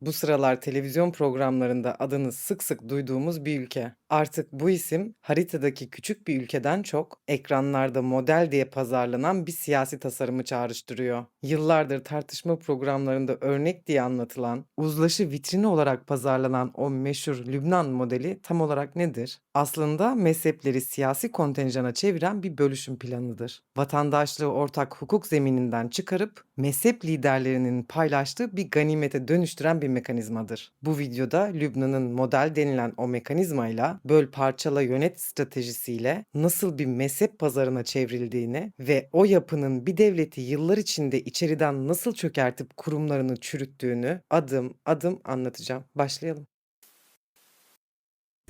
Bu sıralar televizyon programlarında adını sık sık duyduğumuz bir ülke. Artık bu isim haritadaki küçük bir ülkeden çok ekranlarda model diye pazarlanan bir siyasi tasarımı çağrıştırıyor. Yıllardır tartışma programlarında örnek diye anlatılan, uzlaşı vitrini olarak pazarlanan o meşhur Lübnan modeli tam olarak nedir? Aslında mezhepleri siyasi kontenjana çeviren bir bölüşüm planıdır. Vatandaşlığı ortak hukuk zemininden çıkarıp mezhep liderlerinin paylaştığı bir ganimete dönüştüren bir mekanizmadır. Bu videoda Lübnan'ın model denilen o mekanizmayla böl parçala yönet stratejisiyle nasıl bir mezhep pazarına çevrildiğini ve o yapının bir devleti yıllar içinde içeriden nasıl çökertip kurumlarını çürüttüğünü adım adım anlatacağım. Başlayalım.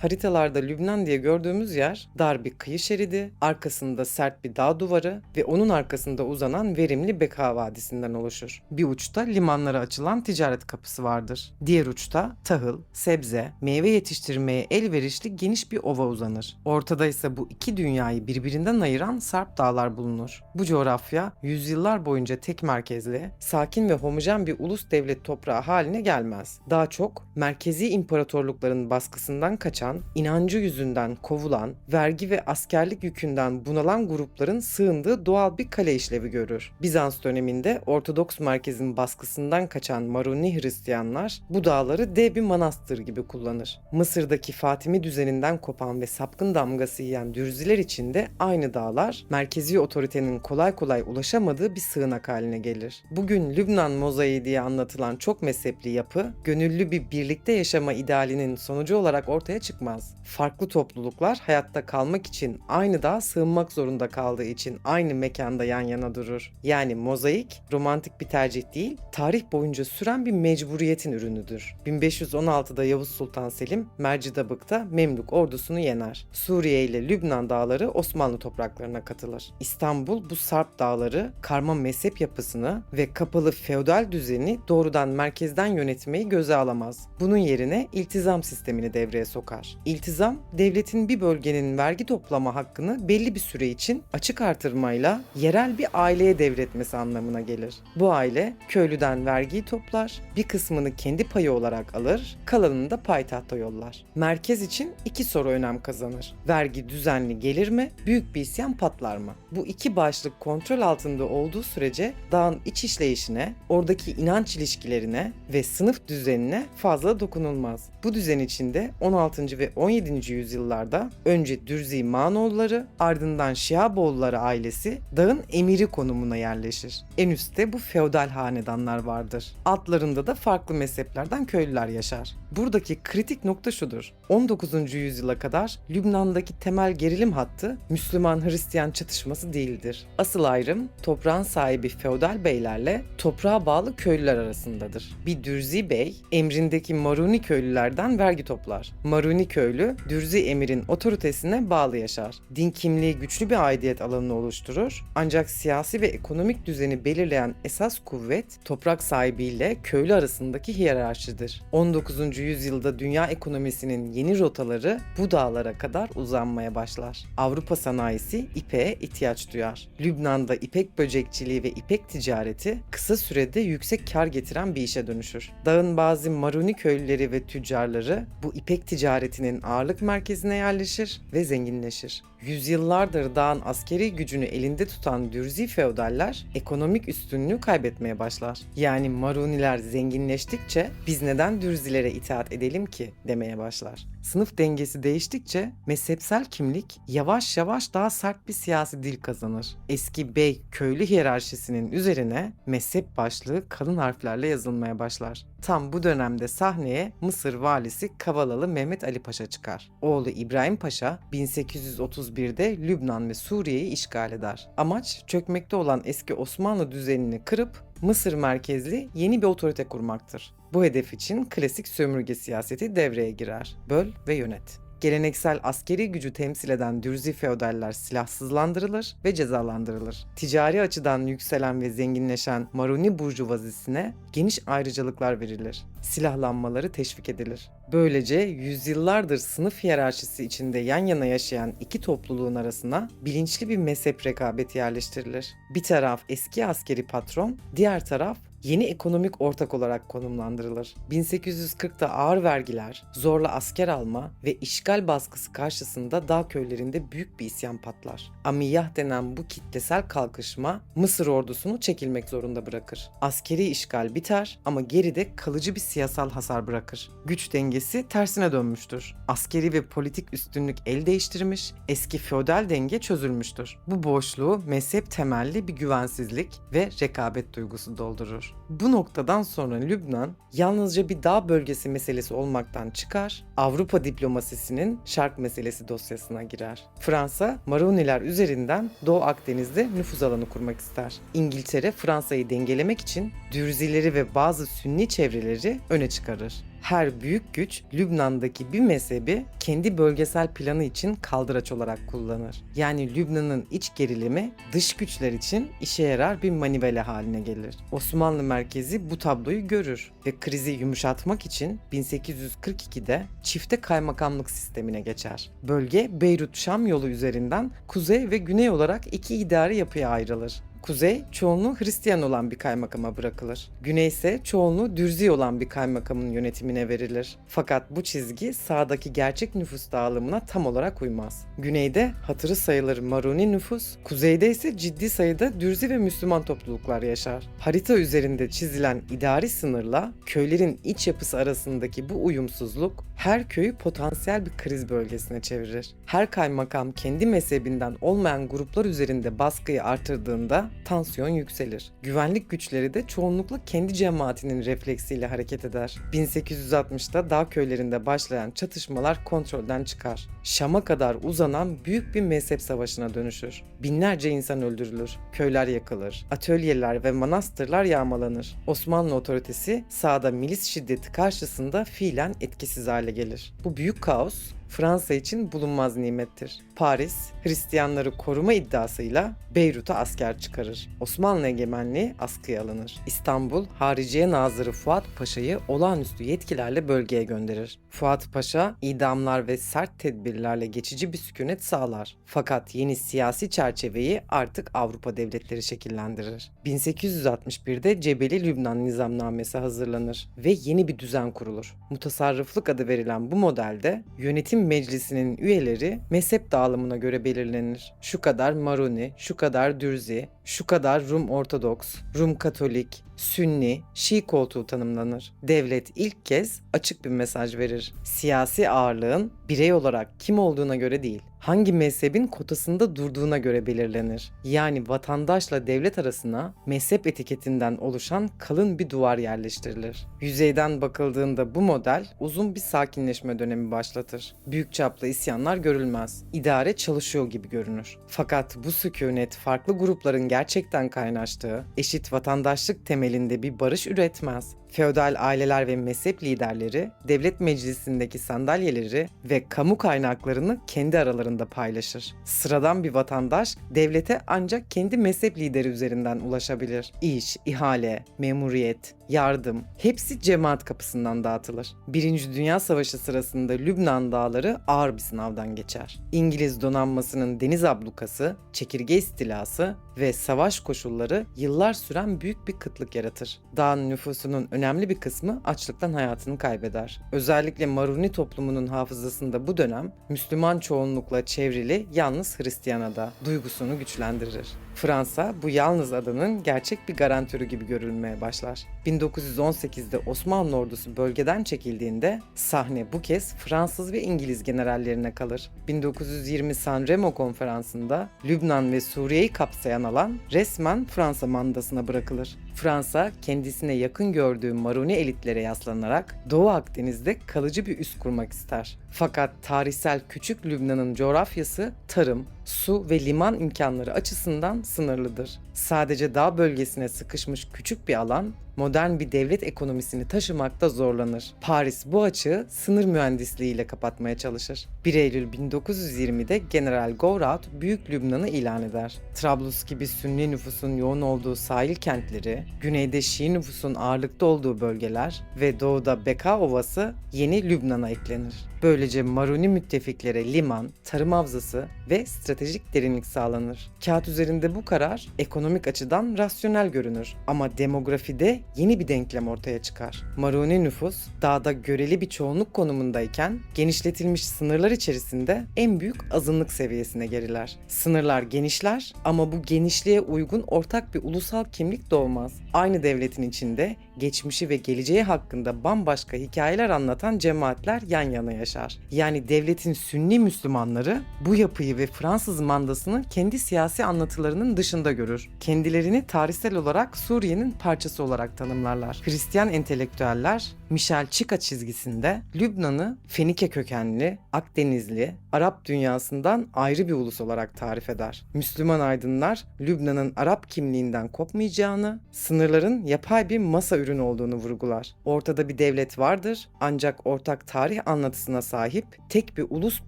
Haritalarda Lübnan diye gördüğümüz yer dar bir kıyı şeridi, arkasında sert bir dağ duvarı ve onun arkasında uzanan verimli Beka Vadisi'nden oluşur. Bir uçta limanlara açılan ticaret kapısı vardır. Diğer uçta tahıl, sebze, meyve yetiştirmeye elverişli geniş bir ova uzanır. Ortada ise bu iki dünyayı birbirinden ayıran Sarp Dağlar bulunur. Bu coğrafya yüzyıllar boyunca tek merkezli, sakin ve homojen bir ulus devlet toprağı haline gelmez. Daha çok merkezi imparatorlukların baskısından kaçan, inancı yüzünden kovulan, vergi ve askerlik yükünden bunalan grupların sığındığı doğal bir kale işlevi görür. Bizans döneminde Ortodoks merkezin baskısından kaçan Maruni Hristiyanlar bu dağları dev bir manastır gibi kullanır. Mısır'daki Fatimi düzeninden kopan ve sapkın damgası yiyen Dürziler için de aynı dağlar merkezi otoritenin kolay kolay ulaşamadığı bir sığınak haline gelir. Bugün Lübnan mozaiği diye anlatılan çok mezhepli yapı, gönüllü bir birlikte yaşama idealinin sonucu olarak ortaya çıkmaz. Farklı topluluklar hayatta kalmak için aynı dağa sığınmak zorunda kaldığı için aynı mekanda yan yana durur. Yani mozaik romantik bir tercih değil, tarih boyunca süren bir mecburiyetin ürünüdür. 1516'da Yavuz Sultan Selim Mercidabık'ta Memlük ordusunu yener. Suriye ile Lübnan dağları Osmanlı topraklarına katılır. İstanbul bu Sarp dağları, karma mezhep yapısını ve kapalı feodal düzeni doğrudan merkezden yönetmeyi göze alamaz. Bunun yerine iltizam sistemini devreye sokar. İltizam, devletin bir bölgenin vergi toplama hakkını belli bir süre için açık artırmayla yerel bir aileye devretmesi anlamına gelir. Bu aile köylüden vergiyi toplar, bir kısmını kendi payı olarak alır, kalanını da payitahta yollar. Merkez için iki soru önem kazanır. Vergi düzenli gelir mi, büyük bir isyan patlar mı? Bu iki başlık kontrol altında olduğu sürece dağın iç işleyişine, oradaki inanç ilişkilerine ve sınıf düzenine fazla dokunulmaz. Bu düzen içinde 16. ve 17. yüzyıllarda önce Dürzi Mağnoğulları, ardından Şihaboğulları ailesi dağın emiri konumuna yerleşir. En üstte bu feodal hanedanlar vardır. Altlarında da farklı mezheplerden köylüler yaşar. Buradaki kritik nokta şudur: 19. yüzyıla kadar Lübnan'daki temel gerilim hattı Müslüman-Hristiyan çatışması değildir. Asıl ayrım toprağın sahibi feodal beylerle toprağa bağlı köylüler arasındadır. Bir Dürzi bey emrindeki Maruni köylülerden vergi toplar. Maruni köylü Dürzi emirin otoritesine bağlı yaşar. Din kimliği güçlü bir aidiyet alanını oluşturur. Ancak siyasi ve ekonomik düzeni belirleyen esas kuvvet toprak sahibiyle köylü arasındaki hiyerarşidir. 19. yüzyılda dünya ekonomisinin yeni rotaları bu dağlara kadar uzanmaya başlar. Avrupa sanayisi ipeğe ihtiyaç duyar. Lübnan'da ipek böcekçiliği ve ipek ticareti kısa sürede yüksek kar getiren bir işe dönüşür. Dağın bazı Maruni köylüleri ve tüccarları bu ipek ticaretinin ağırlık merkezine yerleşir ve zenginleşir. Yüzyıllardır dağın askeri gücünü elinde tutan Dürzi feodaller ekonomik üstünlüğü kaybetmeye başlar. Yani Maruniler zenginleştikçe biz neden Dürzilere itaat edelim ki demeye başlar. Sınıf dengesi değiştikçe mezhepsel kimlik yavaş yavaş daha sert bir siyasi dil kazanır. Eski bey köylü hiyerarşisinin üzerine mezhep başlığı kalın harflerle yazılmaya başlar. Tam bu dönemde sahneye Mısır valisi Kavalalı Mehmet Ali Paşa çıkar. Oğlu İbrahim Paşa 1831'de Lübnan ve Suriye'yi işgal eder. Amaç çökmekte olan eski Osmanlı düzenini kırıp Mısır merkezli yeni bir otorite kurmaktır. Bu hedef için klasik sömürge siyaseti devreye girer. Böl ve yönet. Geleneksel askeri gücü temsil eden Dürzi feodaller silahsızlandırılır ve cezalandırılır. Ticari açıdan yükselen ve zenginleşen Maruni burjuvazisine geniş ayrıcalıklar verilir. Silahlanmaları teşvik edilir. Böylece yüzyıllardır sınıf hiyerarşisi içinde yan yana yaşayan iki topluluğun arasına bilinçli bir mezhep rekabeti yerleştirilir. Bir taraf eski askeri patron, diğer taraf yeni ekonomik ortak olarak konumlandırılır. 1840'ta ağır vergiler, zorla asker alma ve işgal baskısı karşısında dağ köylerinde büyük bir isyan patlar. Amiyah denen bu kitlesel kalkışma Mısır ordusunu çekilmek zorunda bırakır. Askeri işgal biter ama geride kalıcı bir siyasal hasar bırakır. Güç dengesi tersine dönmüştür. Askeri ve politik üstünlük el değiştirmiş, eski feodal denge çözülmüştür. Bu boşluğu mezhep temelli bir güvensizlik ve rekabet duygusu doldurur. Bu noktadan sonra Lübnan yalnızca bir dağ bölgesi meselesi olmaktan çıkar, Avrupa diplomasisinin Şark meselesi dosyasına girer. Fransa, Maruniler üzerinden Doğu Akdeniz'de nüfuz alanı kurmak ister. İngiltere, Fransa'yı dengelemek için Dürzileri ve bazı Sünni çevreleri öne çıkarır. Her büyük güç Lübnan'daki bir mezhebi kendi bölgesel planı için kaldıraç olarak kullanır. Yani Lübnan'ın iç gerilimi dış güçler için işe yarar bir manivela haline gelir. Osmanlı merkezi bu tabloyu görür ve krizi yumuşatmak için 1842'de çifte kaymakamlık sistemine geçer. Bölge Beyrut-Şam yolu üzerinden kuzey ve güney olarak iki idari yapıya ayrılır. Kuzey, çoğunluğu Hristiyan olan bir kaymakama bırakılır. Güney ise çoğunluğu Dürzi olan bir kaymakamın yönetimine verilir. Fakat bu çizgi sağdaki gerçek nüfus dağılımına tam olarak uymaz. Güneyde hatırı sayılır Maruni nüfus, kuzeyde ise ciddi sayıda Dürzi ve Müslüman topluluklar yaşar. Harita üzerinde çizilen idari sınırla köylerin iç yapısı arasındaki bu uyumsuzluk her köyü potansiyel bir kriz bölgesine çevirir. Her kaymakam kendi mezhebinden olmayan gruplar üzerinde baskıyı artırdığında tansiyon yükselir. Güvenlik güçleri de çoğunlukla kendi cemaatinin refleksiyle hareket eder. 1860'da dağ köylerinde başlayan çatışmalar kontrolden çıkar. Şam'a kadar uzanan büyük bir mezhep savaşına dönüşür. Binlerce insan öldürülür, köyler yakılır, atölyeler ve manastırlar yağmalanır. Osmanlı otoritesi sahada milis şiddeti karşısında fiilen etkisiz hale gelir. Bu büyük kaos Fransa için bulunmaz nimettir. Paris, Hristiyanları koruma iddiasıyla Beyrut'a asker çıkarır. Osmanlı egemenliği askıya alınır. İstanbul, Hariciye Nazırı Fuat Paşa'yı olağanüstü yetkilerle bölgeye gönderir. Fuat Paşa, idamlar ve sert tedbirlerle geçici bir sükunet sağlar. Fakat yeni siyasi çerçeveyi artık Avrupa devletleri şekillendirir. 1861'de Cebeli Lübnan Nizamnamesi hazırlanır ve yeni bir düzen kurulur. Mutasarrıflık adı verilen bu modelde yönetim meclisinin üyeleri mezhep dağılımına göre belirlenir. Şu kadar Maruni, şu kadar Dürzi, şu kadar Rum Ortodoks, Rum Katolik, Sünni, Şii koltuğu tanımlanır. Devlet ilk kez açık bir mesaj verir. Siyasi ağırlığın birey olarak kim olduğuna göre değil, hangi mezhebin kotasında durduğuna göre belirlenir. Yani vatandaşla devlet arasına mezhep etiketinden oluşan kalın bir duvar yerleştirilir. Yüzeyden bakıldığında bu model uzun bir sakinleşme dönemi başlatır. Büyük çaplı isyanlar görülmez. İdare çalışıyor gibi görünür. Fakat bu sükunet farklı grupların gerçekten kaynaştığı, eşit vatandaşlık temelinde bir barış üretmez. Feodal aileler ve mezhep liderleri devlet meclisindeki sandalyeleri ve kamu kaynaklarını kendi aralarında paylaşır. Sıradan bir vatandaş devlete ancak kendi mezhep lideri üzerinden ulaşabilir. İş, ihale, memuriyet, yardım hepsi cemaat kapısından dağıtılır. Birinci Dünya Savaşı sırasında Lübnan dağları ağır bir sınavdan geçer. İngiliz donanmasının deniz ablukası, çekirge istilası ve savaş koşulları yıllar süren büyük bir kıtlık yaratır. Dağın nüfusunun önemli bir kısmı açlıktan hayatını kaybeder. Özellikle Maruni toplumunun hafızasında bu dönem Müslüman çoğunlukla çevrili yalnız Hristiyan ada duygusunu güçlendirir. Fransa bu yalnız adanın gerçek bir garantörü gibi görülmeye başlar. 1918'de Osmanlı ordusu bölgeden çekildiğinde sahne bu kez Fransız ve İngiliz generallerine kalır. 1920 San Remo konferansında Lübnan ve Suriye'yi kapsayan alan resmen Fransa mandasına bırakılır. Fransa kendisine yakın gördüğü Maruni elitlere yaslanarak Doğu Akdeniz'de kalıcı bir üs kurmak ister. Fakat tarihsel küçük Lübnan'ın coğrafyası tarım, su ve liman imkanları açısından sınırlıdır. Sadece dağ bölgesine sıkışmış küçük bir alan modern bir devlet ekonomisini taşımakta zorlanır. Paris bu açığı sınır mühendisliğiyle kapatmaya çalışır. 1 Eylül 1920'de General Gouraud Büyük Lübnan'ı ilan eder. Trablus gibi Sünni nüfusun yoğun olduğu sahil kentleri, güneyde Şii nüfusun ağırlıkta olduğu bölgeler ve doğuda Beka Ovası yeni Lübnan'a eklenir. Böylece Maruni müttefiklere liman, tarım havzası ve stratejik derinlik sağlanır. Kağıt üzerinde bu karar ekonomik açıdan rasyonel görünür ama demografide yeni bir denklem ortaya çıkar. Maruni nüfus dağda göreli bir çoğunluk konumundayken genişletilmiş sınırlar içerisinde en büyük azınlık seviyesine geriler. Sınırlar genişler ama bu genişliğe uygun ortak bir ulusal kimlik doğmaz. Aynı devletin içinde geçmişi ve geleceği hakkında bambaşka hikayeler anlatan cemaatler yan yana yaşar. Yani devletin Sünni Müslümanları bu yapıyı ve Fransız mandasını kendi siyasi anlatılarının dışında görür. Kendilerini tarihsel olarak Suriye'nin parçası olarak tanımlarlar. Hristiyan entelektüeller Michel Chica çizgisinde Lübnan'ı Fenike kökenli, Akdenizli, Arap dünyasından ayrı bir ulus olarak tarif eder. Müslüman aydınlar Lübnan'ın Arap kimliğinden kopmayacağını, sınırların yapay bir masa ürünü olduğunu vurgular. Ortada bir devlet vardır ancak ortak tarih anlatısına sahip tek bir ulus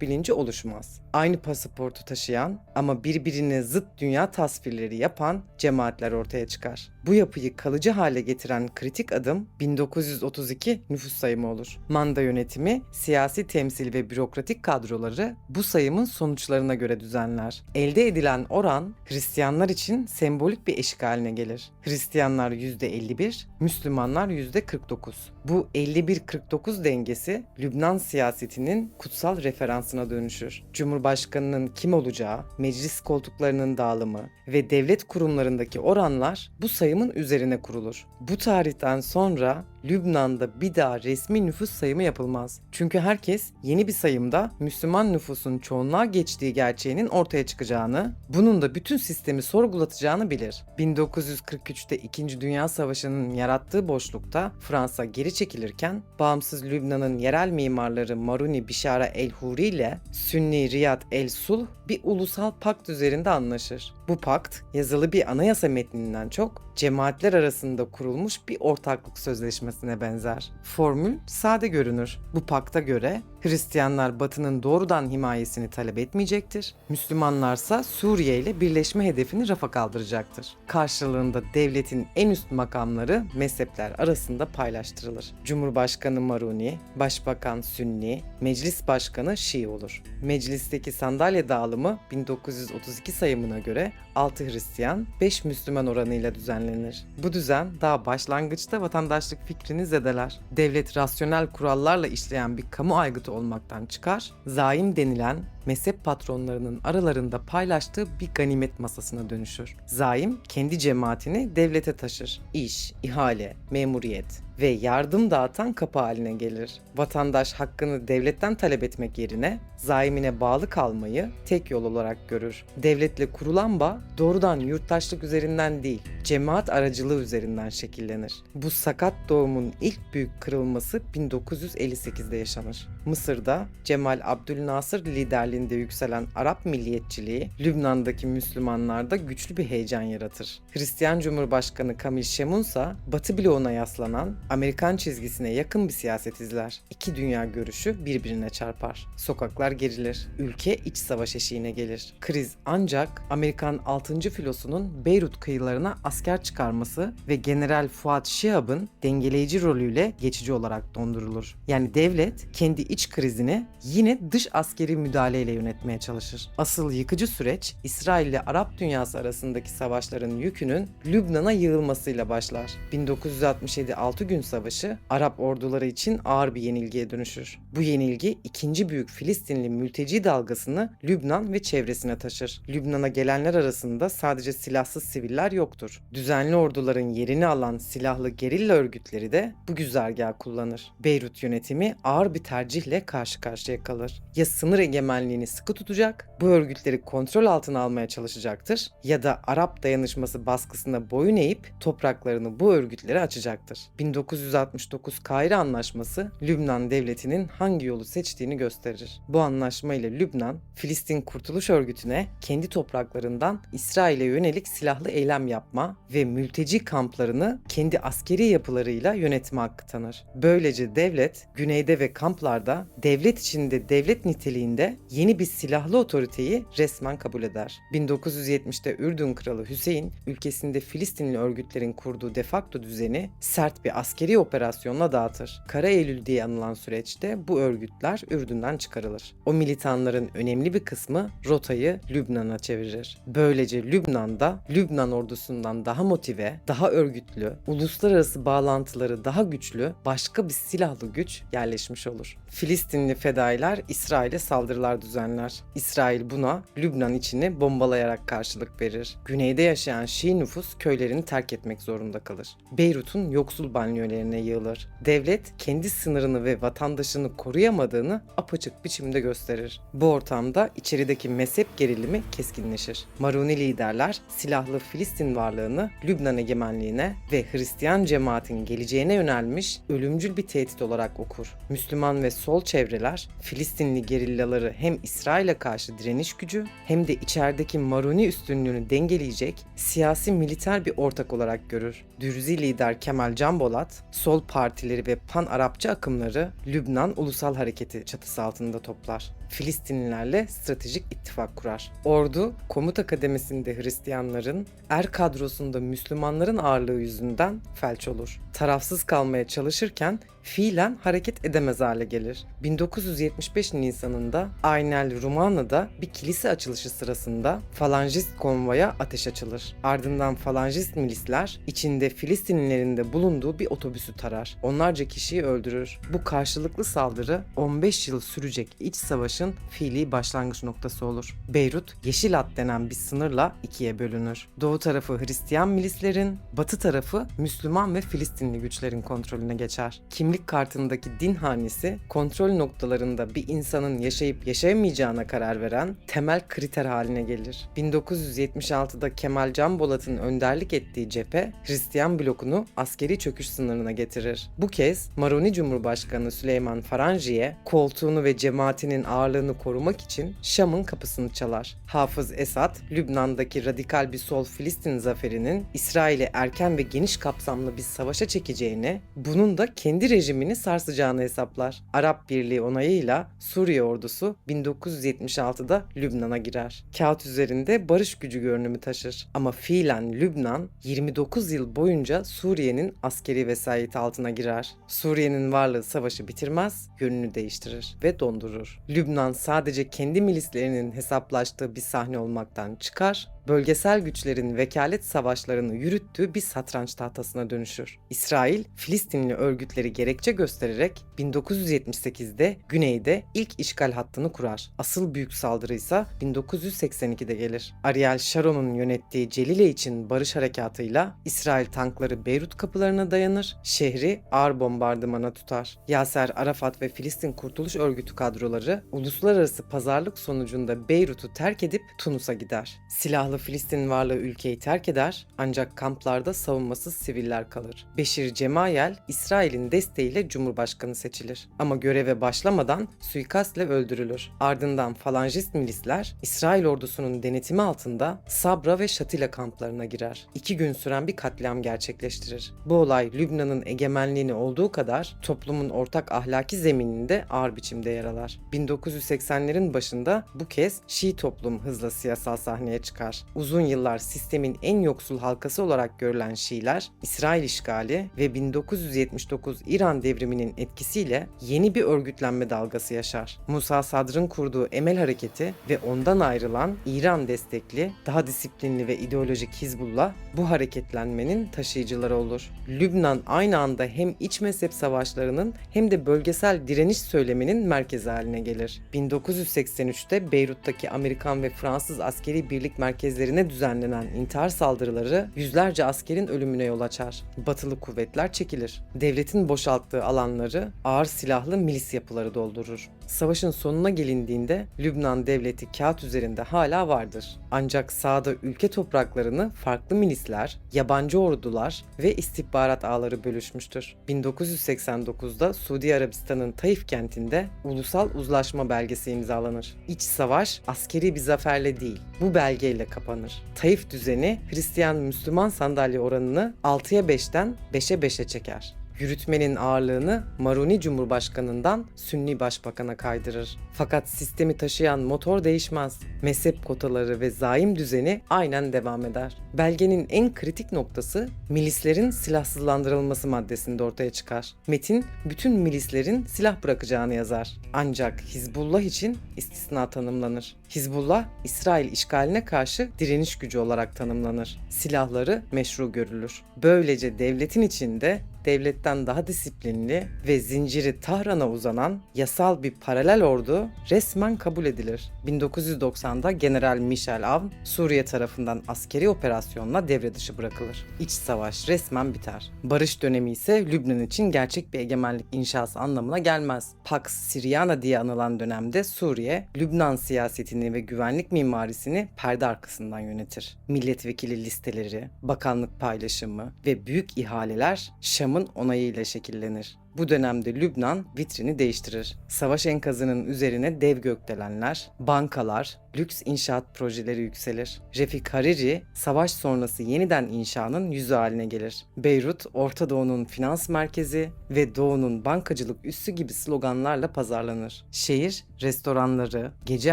bilinci oluşmaz. Aynı pasaportu taşıyan ama birbirine zıt dünya tasvirleri yapan cemaatler ortaya çıkar. Bu yapıyı kalıcı hale getiren kritik adım 1932 nüfus sayımı olur. Manda yönetimi, siyasi temsil ve bürokratik kadroları bu sayımın sonuçlarına göre düzenler. Elde edilen oran Hristiyanlar için sembolik bir eşik haline gelir. Hristiyanlar %51, Müslümanlar %49. Bu 51-49 dengesi Lübnan siyasetinin kutsal referansına dönüşür. Cumhurbaşkanının kim olacağı, meclis koltuklarının dağılımı ve devlet kurumlarındaki oranlar bu sayımın üzerine kurulur. Bu tarihten sonra Lübnan'da bir daha resmi nüfus sayımı yapılmaz. Çünkü herkes yeni bir sayımda Müslüman nüfusun çoğunluğa geçtiği gerçeğinin ortaya çıkacağını, bunun da bütün sistemi sorgulatacağını bilir. 1943'te 2. Dünya Savaşı'nın yarattığı boşlukta Fransa geri çekilirken, bağımsız Lübnan'ın yerel mimarları Maruni Bishara el-Huri ile Sünni Riyad el-Sulh bir ulusal pakt üzerinde anlaşır. Bu pakt yazılı bir anayasa metninden çok cemaatler arasında kurulmuş bir ortaklık sözleşmesine benzer. Formül sade görünür. Bu pakta göre Hristiyanlar Batı'nın doğrudan himayesini talep etmeyecektir. Müslümanlarsa Suriye ile birleşme hedefini rafa kaldıracaktır. Karşılığında devletin en üst makamları mezhepler arasında paylaştırılır. Cumhurbaşkanı Maruni, Başbakan Sünni, Meclis Başkanı Şii olur. Meclisteki sandalye dağılımı 1932 sayımına göre 6 Hristiyan, 5 Müslüman oranıyla düzenlenir. Bu düzen daha başlangıçta vatandaşlık fikrini zedeler. Devlet rasyonel kurallarla işleyen bir kamu aygıtı olmaktan çıkar, zaim denilen mezhep patronlarının aralarında paylaştığı bir ganimet masasına dönüşür. Zaim kendi cemaatini devlete taşır. İş, ihale, memuriyet ve yardım dağıtan kapı haline gelir. Vatandaş hakkını devletten talep etmek yerine zaimine bağlı kalmayı tek yol olarak görür. Devletle kurulan bağ doğrudan yurttaşlık üzerinden değil, cemaat aracılığı üzerinden şekillenir. Bu sakat doğumun ilk büyük kırılması 1958'de yaşanır. Mısır'da Cemal Abdülnasır liderliğinde yükselen Arap milliyetçiliği Lübnan'daki Müslümanlarda güçlü bir heyecan yaratır. Hristiyan Cumhurbaşkanı Kamil Şemunsa Batı bloğuna yaslanan Amerikan çizgisine yakın bir siyaset izler. İki dünya görüşü birbirine çarpar. Sokaklar gerilir. Ülke iç savaş eşiğine gelir. Kriz ancak Amerikan 6. filosunun Beyrut kıyılarına asker çıkarması ve General Fuat Şihab'ın dengeleyici rolüyle geçici olarak dondurulur. Yani devlet kendi iç krizini yine dış askeri müdahaleyle yönetmeye çalışır. Asıl yıkıcı süreç İsrail ile Arap dünyası arasındaki savaşların yükünün Lübnan'a yığılmasıyla başlar. 1967 6 gün savaşı Arap orduları için ağır bir yenilgiye dönüşür. Bu yenilgi ikinci büyük Filistinli mülteci dalgasını Lübnan ve çevresine taşır. Lübnan'a gelenler arasında sadece silahsız siviller yoktur. Düzenli orduların yerini alan silahlı gerilla örgütleri de bu güzergahı kullanır. Beyrut yönetimi ağır bir tercihle karşı karşıya kalır. Ya sınır egemenliğini sıkı tutacak, bu örgütleri kontrol altına almaya çalışacaktır ya da Arap dayanışması baskısına boyun eğip topraklarını bu örgütlere açacaktır. 1969 Kahire Anlaşması Lübnan devletinin hangi yolu seçtiğini gösterir. Bu anlaşma ile Lübnan, Filistin Kurtuluş Örgütü'ne kendi topraklarından İsrail'e yönelik silahlı eylem yapma ve mülteci kamplarını kendi askeri yapılarıyla yönetme hakkı tanır. Böylece devlet, güneyde ve kamplarda devlet içinde devlet niteliğinde yeni bir silahlı otoriteyi resmen kabul eder. 1970'te Ürdün Kralı Hüseyin, ülkesinde Filistinli örgütlerin kurduğu de facto düzeni sert bir askeri operasyonla dağıtır. Kara Eylül diye anılan süreçte bu örgütler Ürdün'den çıkarılır. O militanların önemli bir kısmı rotayı Lübnan'a çevirir. Böylece Lübnan'da Lübnan ordusundan daha motive, daha örgütlü, uluslararası bağlantıları daha güçlü başka bir silahlı güç yerleşmiş olur. Filistinli fedailer İsrail'e saldırılar düzenler. İsrail buna Lübnan içini bombalayarak karşılık verir. Güneyde yaşayan Şii nüfus köylerini terk etmek zorunda kalır. Beyrut'un yoksul banliyölerine yığılır. Devlet kendi sınırını ve vatandaşını koruyamadığını apaçık biçimde gösterir. Bu ortamda içerideki mezhep gerilimi keskinleşir. Maruni liderler silahlı Filistin varlığını Lübnan egemenliğine ve Hristiyan cemaatin geleceğine yönelmiş ölümcül bir tehdit olarak okur. Müslüman ve sol çevreler Filistinli gerillaları hem İsrail'e karşı direniş gücü hem de içerideki Maruni üstünlüğünü dengeleyecek siyasi militer bir ortak olarak görür. Dürzi lider Kemal Can Bolat, sol partileri ve pan-Arapçı akımları Lübnan Ulusal Hareketi çatısı altında toplar. Filistinlilerle stratejik ittifak kurar. Ordu, komuta kademesinde Hristiyanların, kadrosunda Müslümanların ağırlığı yüzünden felç olur. Tarafsız kalmaya çalışırken fiilen hareket edemez hale gelir. 1975 Nisan'ında Aynel Rumana'da bir kilise açılışı sırasında falangist konvoya ateş açılır. Ardından falangist milisler içinde Filistinlilerin de bulunduğu bir otobüsü tarar. Onlarca kişiyi öldürür. Bu karşılıklı saldırı 15 yıl sürecek iç savaşın fiili başlangıç noktası olur. Beyrut, Yeşil Hat denen bir sınırla ikiye bölünür. Doğu tarafı Hristiyan milislerin, batı tarafı Müslüman ve Filistinli güçlerin kontrolüne geçer. Kimlik kartındaki din hanesi kontrol noktalarında bir insanın yaşayıp yaşayamayacağına karar veren temel kriter haline gelir. 1976'da Kemal Can Bolat'ın önderlik ettiği cephe Hristiyan blokunu askeri çöküş sınırına getirir. Bu kez Maroni Cumhurbaşkanı Süleyman Faranji'ye koltuğunu ve cemaatinin ağırlığını korumak için Şam'ın kapısını çalar. Hafız Esad, Lübnan'daki radikal bir sol Filistin zaferinin İsrail'e erken ve geniş kapsamlı bir savaşa çekeceğini, bunun da kendi rejimini sarsacağını hesaplar. Arap Birliği onayıyla Suriye ordusu 1976'da Lübnan'a girer. Kağıt üzerinde barış gücü görünümü taşır. Ama fiilen Lübnan 29 yıl boyunca Suriye'nin askeri vesayeti altına girer. Suriye'nin varlığı savaşı bitirmez, yönünü değiştirir ve dondurur. Lübnan sadece kendi milislerinin hesaplaştığı bir sahne olmaktan çıkar, bölgesel güçlerin vekalet savaşlarını yürüttüğü bir satranç tahtasına dönüşür. İsrail, Filistinli örgütleri gerekçe göstererek 1978'de güneyde ilk işgal hattını kurar. Asıl büyük saldırı ise 1982'de gelir. Ariel Sharon'un yönettiği Celile için barış harekatıyla İsrail tankları Beyrut kapılarına dayanır, şehri ağır bombardımana tutar. Yaser Arafat ve Filistin Kurtuluş Örgütü kadroları uluslararası pazarlık sonucunda Beyrut'u terk edip Tunus'a gider. Silahlı Filistin varlığı ülkeyi terk eder ancak kamplarda savunmasız siviller kalır. Beşir Cemayel, İsrail'in desteğiyle Cumhurbaşkanı seçilir. Ama göreve başlamadan suikastla öldürülür. Ardından falangist milisler İsrail ordusunun denetimi altında Sabra ve Şatila kamplarına girer. 2 gün süren bir katliam gerçekleştirir. Bu olay Lübnan'ın egemenliğini olduğu kadar toplumun ortak ahlaki zemininde ağır biçimde yer alır. 1980'lerin başında bu kez Şii toplum hızla siyasal sahneye çıkar. Uzun yıllar sistemin en yoksul halkası olarak görülen Şiiler, İsrail işgali ve 1979 İran devriminin etkisiyle yeni bir örgütlenme dalgası yaşar. Musa Sadr'ın kurduğu Emel Hareketi ve ondan ayrılan İran destekli, daha disiplinli ve ideolojik Hizbullah bu hareketlenmenin taşıyıcıları olur. Lübnan aynı anda hem iç mezhep savaşlarının hem de bölgesel direniş söyleminin merkezi haline gelir. 1983'te Beyrut'taki Amerikan ve Fransız askeri birlik merkezlerine düzenlenen intihar saldırıları yüzlerce askerin ölümüne yol açar. Batılı kuvvetler çekilir. Devletin boşalttığı alanları ağır silahlı milis yapıları doldurur. Savaşın sonuna gelindiğinde Lübnan devleti kağıt üzerinde hala vardır. Ancak sahada ülke topraklarını farklı milisler, yabancı ordular ve istihbarat ağları bölüşmüştür. 1989'da Suudi Arabistan'ın Taif kentinde ulusal uzlaşma belgesi imzalanır. İç savaş askeri bir zaferle değil, bu belgeyle kapanır. Taif düzeni Hristiyan-Müslüman sandalye oranını 6'ya 5'ten 5'e 5'e çeker. Yürütmenin ağırlığını Maruni Cumhurbaşkanı'ndan Sünni Başbakan'a kaydırır. Fakat sistemi taşıyan motor değişmez. Mezhep kotaları ve zaim düzeni aynen devam eder. Belgenin en kritik noktası milislerin silahsızlandırılması maddesinde ortaya çıkar. Metin bütün milislerin silah bırakacağını yazar. Ancak Hizbullah için istisna tanımlanır. Hizbullah, İsrail işgaline karşı direniş gücü olarak tanımlanır. Silahları meşru görülür. Böylece devletin içinde devletten daha disiplinli ve zinciri Tahran'a uzanan yasal bir paralel ordu resmen kabul edilir. 1990'da General Michel Aoun Suriye tarafından askeri operasyonla devre dışı bırakılır. İç savaş resmen biter. Barış dönemi ise Lübnan için gerçek bir egemenlik inşası anlamına gelmez. Pax Syriana diye anılan dönemde Suriye, Lübnan siyasetini ve güvenlik mimarisini perde arkasından yönetir. Milletvekili listeleri, bakanlık paylaşımı ve büyük ihaleler Şam'ın onayıyla şekillenir. Bu dönemde Lübnan vitrini değiştirir. Savaş enkazının üzerine dev gökdelenler, bankalar, lüks inşaat projeleri yükselir. Refik Hariri, savaş sonrası yeniden inşanın yüzü haline gelir. Beyrut, Orta Doğu'nun finans merkezi ve Doğu'nun bankacılık üssü gibi sloganlarla pazarlanır. Şehir, restoranları, gece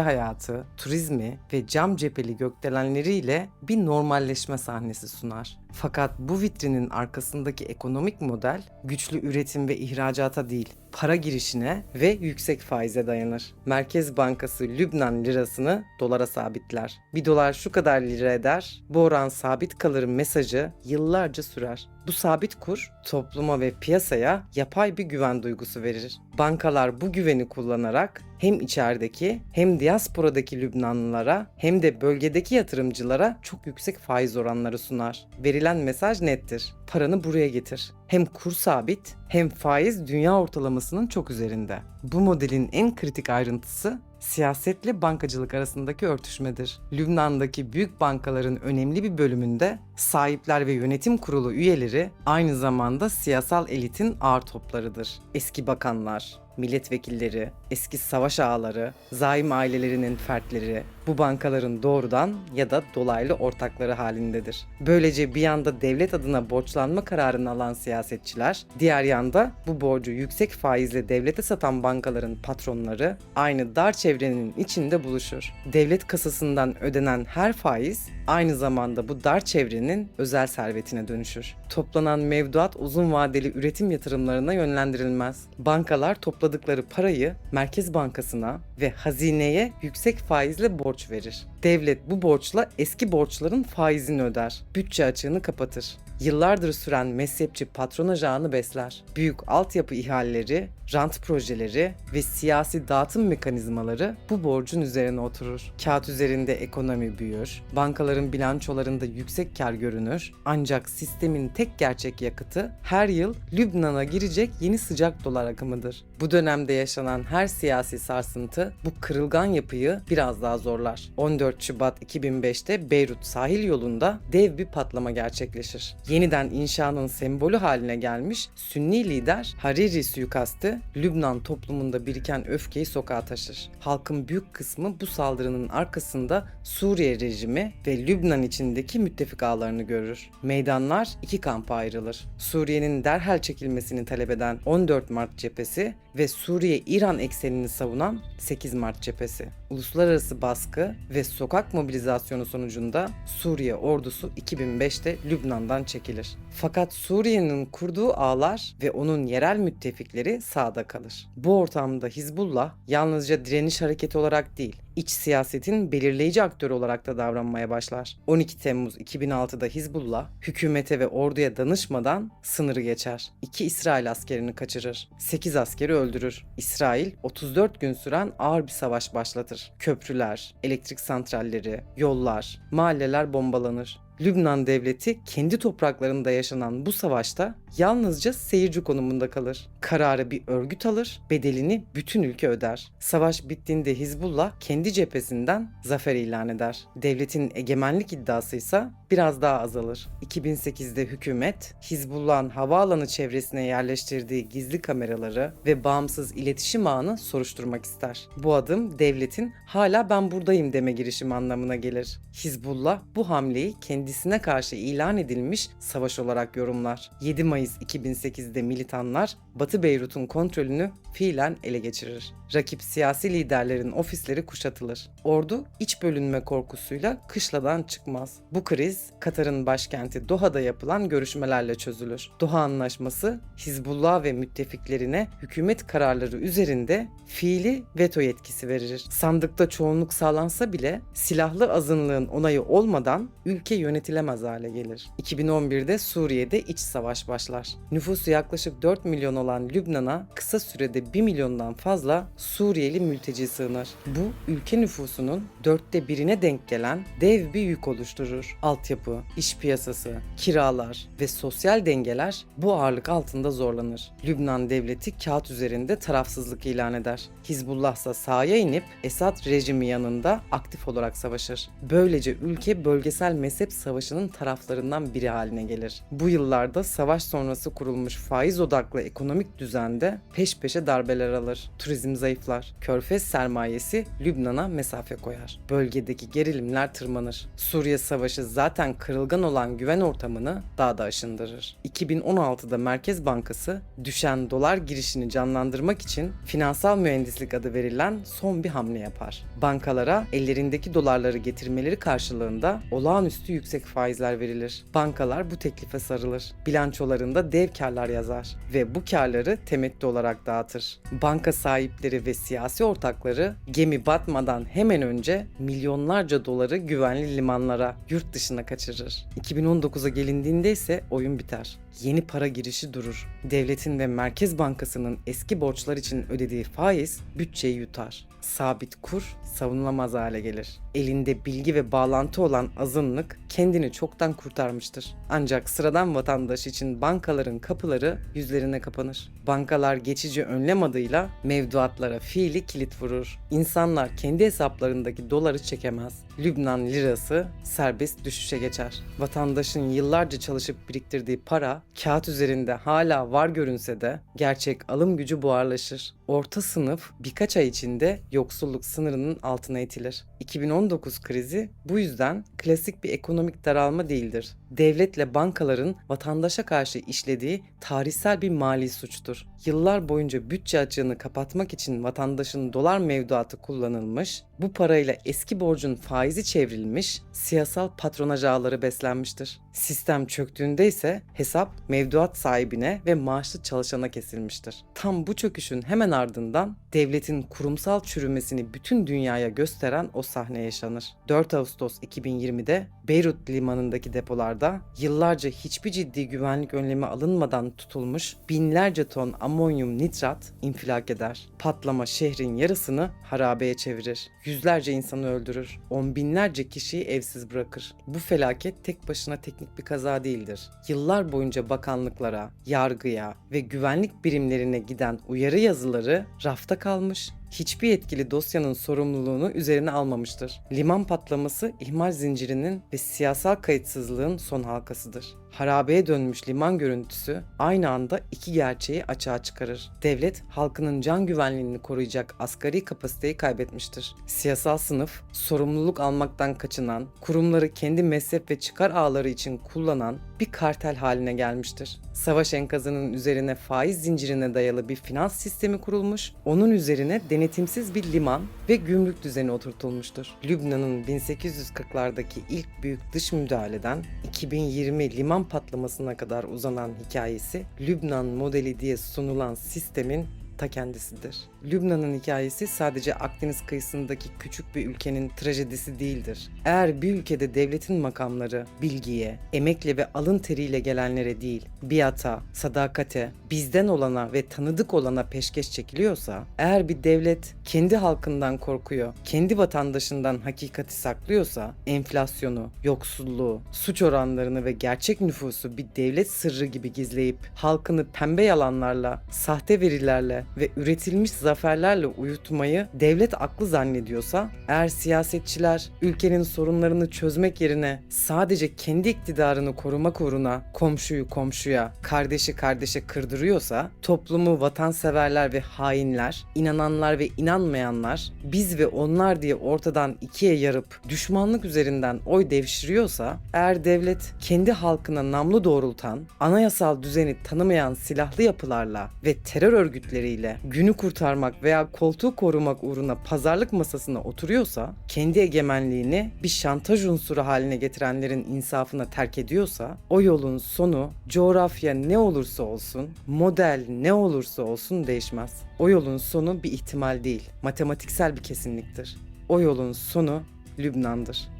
hayatı, turizmi ve cam cepheli gökdelenleriyle bir normalleşme sahnesi sunar. Fakat bu vitrinin arkasındaki ekonomik model güçlü üretim ve ihracata değil, para girişine ve yüksek faize dayanır. Merkez Bankası Lübnan lirasını dolara sabitler. Bir dolar şu kadar lira eder, bu oran sabit kalır mesajı yıllarca sürer. Bu sabit kur topluma ve piyasaya yapay bir güven duygusu verir. Bankalar bu güveni kullanarak hem içerideki hem diasporadaki Lübnanlılara hem de bölgedeki yatırımcılara çok yüksek faiz oranları sunar. Verilen mesaj nettir. Paranı buraya getir. Hem kur sabit hem faiz dünya ortalamasının çok üzerinde. Bu modelin en kritik ayrıntısı siyasetle bankacılık arasındaki örtüşmedir. Lübnan'daki büyük bankaların önemli bir bölümünde sahipler ve yönetim kurulu üyeleri aynı zamanda siyasal elitin ağır toplarıdır. Eski bakanlar, milletvekilleri, eski savaş ağaları, zaim ailelerinin fertleri bu bankaların doğrudan ya da dolaylı ortakları halindedir. Böylece bir yanda devlet adına borçlanma kararını alan siyasetçiler, diğer yanda bu borcu yüksek faizle devlete satan bankaların patronları aynı dar çevrenin içinde buluşur. Devlet kasasından ödenen her faiz aynı zamanda bu dar çevrenin özel servetine dönüşür. Toplanan mevduat uzun vadeli üretim yatırımlarına yönlendirilmez. Bankalar topladıkları parayı Merkez Bankası'na ve hazineye yüksek faizle borç verir. Devlet bu borçla eski borçların faizini öder. Bütçe açığını kapatır. Yıllardır süren mezhepçi patronaj ağını besler. Büyük altyapı ihaleleri, rant projeleri ve siyasi dağıtım mekanizmaları bu borcun üzerine oturur. Kağıt üzerinde ekonomi büyür, bankaların bilançolarında yüksek kar görünür. Ancak sistemin tek gerçek yakıtı her yıl Lübnan'a girecek yeni sıcak dolar akımıdır. Bu dönemde yaşanan her siyasi sarsıntı bu kırılgan yapıyı biraz daha zorlar. 14 Şubat 2005'te Beyrut sahil yolunda dev bir patlama gerçekleşir. Yeniden inşanın sembolü haline gelmiş Sünni lider Hariri suikastı Lübnan toplumunda biriken öfkeyi sokağa taşır. Halkın büyük kısmı bu saldırının arkasında Suriye rejimi ve Lübnan içindeki müttefik ağlarını görür. Meydanlar iki kampa ayrılır. Suriye'nin derhal çekilmesini talep eden 14 Mart cephesi ve Suriye-İran eksenini savunan 8 Mart cephesi. Uluslararası baskı ve sokak mobilizasyonu sonucunda Suriye ordusu 2005'te Lübnan'dan çekilir. Fakat Suriye'nin kurduğu ağlar ve onun yerel müttefikleri sağda kalır. Bu ortamda Hizbullah yalnızca direniş hareketi olarak değil, iç siyasetin belirleyici aktörü olarak da davranmaya başlar. 12 Temmuz 2006'da Hizbullah hükümete ve orduya danışmadan sınırı geçer. 2 İsrail askerini kaçırır. 8 askeri öldürür. İsrail 34 gün süren ağır bir savaş başlatır. Köprüler, elektrik santralleri, yollar, mahalleler bombalanır. Lübnan devleti kendi topraklarında yaşanan bu savaşta yalnızca seyirci konumunda kalır. Kararı bir örgüt alır, bedelini bütün ülke öder. Savaş bittiğinde Hizbullah kendi cephesinden zafer ilan eder. Devletin egemenlik iddiası ise biraz daha azalır. 2008'de hükümet Hizbullah'ın havaalanı çevresine yerleştirdiği gizli kameraları ve bağımsız iletişim ağını soruşturmak ister. Bu adım devletin hala ben buradayım deme girişimi anlamına gelir. Hizbullah bu hamleyi kendi kendisine karşı ilan edilmiş savaş olarak yorumlar. 7 Mayıs 2008'de militanlar Batı Beyrut'un kontrolünü fiilen ele geçirir. Rakip siyasi liderlerin ofisleri kuşatılır. Ordu iç bölünme korkusuyla kışladan çıkmaz. Bu kriz Katar'ın başkenti Doha'da yapılan görüşmelerle çözülür. Doha Anlaşması Hizbullah ve müttefiklerine hükümet kararları üzerinde fiili veto yetkisi verir. Sandıkta çoğunluk sağlansa bile silahlı azınlığın onayı olmadan ülke yönetilemez hale gelir. 2011'de Suriye'de iç savaş başlar. Nüfusu yaklaşık 4 milyon olan Lübnan'a kısa sürede 1 milyondan fazla Suriyeli mülteci sığınır. Bu ülke nüfusunun 1/4'ine denk gelen dev bir yük oluşturur. Altyapı, iş piyasası, kiralar ve sosyal dengeler bu ağırlık altında zorlanır. Lübnan devleti kağıt üzerinde tarafsızlık ilan eder. Hizbullah ise sahaya inip Esad rejimi yanında aktif olarak savaşır. Böylece ülke bölgesel mezhep savaşının taraflarından biri haline gelir. Bu yıllarda savaş sonrası kurulmuş faiz odaklı ekonomik düzende peş peşe darbeler alır. Turizm zayıflar. Körfez sermayesi Lübnan'a mesafe koyar. Bölgedeki gerilimler tırmanır. Suriye Savaşı zaten kırılgan olan güven ortamını daha da aşındırır. 2016'da Merkez Bankası düşen dolar girişini canlandırmak için finansal mühendislik adı verilen son bir hamle yapar. Bankalara ellerindeki dolarları getirmeleri karşılığında olağanüstü yüksek faizler verilir. Bankalar bu teklife sarılır. Bilançolarında dev karlar yazar ve bu karları temettü olarak dağıtır. Banka sahipleri ve siyasi ortakları gemi batmadan hemen önce milyonlarca doları güvenli limanlara, yurt dışına kaçırır. 2019'a gelindiğinde ise oyun biter. Yeni para girişi durur. Devletin ve Merkez Bankası'nın eski borçlar için ödediği faiz bütçeyi yutar. Sabit kur savunulamaz hale gelir. Elinde bilgi ve bağlantı olan azınlık kendini çoktan kurtarmıştır. Ancak sıradan vatandaş için bankaların kapıları yüzlerine kapanır. Bankalar geçici önlem adıyla mevduatlara fiili kilit vurur. İnsanlar kendi hesaplarındaki doları çekemez. Lübnan lirası serbest düşüşe geçer. Vatandaşın yıllarca çalışıp biriktirdiği para kağıt üzerinde hala var görünse de gerçek alım gücü buharlaşır. Orta sınıf birkaç ay içinde yoksulluk sınırının altına itilir. 2019 krizi bu yüzden klasik bir ekonomik daralma değildir. Devletle bankaların vatandaşa karşı işlediği tarihsel bir mali suçtur. Yıllar boyunca bütçe açığını kapatmak için vatandaşın dolar mevduatı kullanılmış, bu parayla eski borcun faizi çevrilmiş, siyasal patronaj ağları beslenmiştir. Sistem çöktüğünde ise hesap mevduat sahibine ve maaşlı çalışana kesilmiştir. Tam bu çöküşün hemen ardından devletin kurumsal çürümesini bütün dünyaya gösteren o sahne yaşanır. 4 Ağustos 2020'de Beyrut limanındaki depolarda yıllarca hiçbir ciddi güvenlik önlemi alınmadan tutulmuş binlerce ton amonyum nitrat infilak eder. Patlama şehrin yarısını harabeye çevirir. Yüzlerce insanı öldürür. On binlerce kişiyi evsiz bırakır. Bu felaket tek başına teknik bir kaza değildir. Yıllar boyunca bakanlıklara, yargıya ve güvenlik birimlerine giden uyarı yazıları rafta kalmış, hiçbir yetkili dosyanın sorumluluğunu üzerine almamıştır. Liman patlaması ihmal zincirinin ve siyasal kayıtsızlığın son halkasıdır. Harabeye dönmüş liman görüntüsü aynı anda iki gerçeği açığa çıkarır. Devlet, halkının can güvenliğini koruyacak asgari kapasiteyi kaybetmiştir. Siyasal sınıf, sorumluluk almaktan kaçınan, kurumları kendi mezhep ve çıkar ağları için kullanan bir kartel haline gelmiştir. Savaş enkazının üzerine faiz zincirine dayalı bir finans sistemi kurulmuş, onun üzerine denetimsiz bir liman ve gümrük düzeni oturtulmuştur. Lübnan'ın 1840'lardaki ilk büyük dış müdahaleden 2020 liman patlamasına kadar uzanan hikayesi, Lübnan modeli diye sunulan sistemin ta kendisidir. Lübnan'ın hikayesi sadece Akdeniz kıyısındaki küçük bir ülkenin trajedisi değildir. Eğer bir ülkede devletin makamları bilgiye, emekle ve alın teriyle gelenlere değil, biata, sadakate, bizden olana ve tanıdık olana peşkeş çekiliyorsa, eğer bir devlet kendi halkından korkuyor, kendi vatandaşından hakikati saklıyorsa, enflasyonu, yoksulluğu, suç oranlarını ve gerçek nüfusu bir devlet sırrı gibi gizleyip halkını pembe yalanlarla, sahte verilerle ve üretilmiş zaferlerle uyutmayı devlet aklı zannediyorsa, eğer siyasetçiler ülkenin sorunlarını çözmek yerine sadece kendi iktidarını korumak uğruna komşuyu komşuya, kardeşi kardeşe kırdırıyorsa, toplumu vatanseverler ve hainler, inananlar ve inanmayanlar, biz ve onlar diye ortadan ikiye yarıp düşmanlık üzerinden oy devşiriyorsa, eğer devlet kendi halkına namlu doğrultan, anayasal düzeni tanımayan silahlı yapılarla ve terör örgütleriyle günü kurtarmak veya koltuğu korumak uğruna pazarlık masasına oturuyorsa, kendi egemenliğini bir şantaj unsuru haline getirenlerin insafına terk ediyorsa, o yolun sonu coğrafya ne olursa olsun, model ne olursa olsun değişmez. O yolun sonu bir ihtimal değil, matematiksel bir kesinliktir. O yolun sonu Lübnan'dır.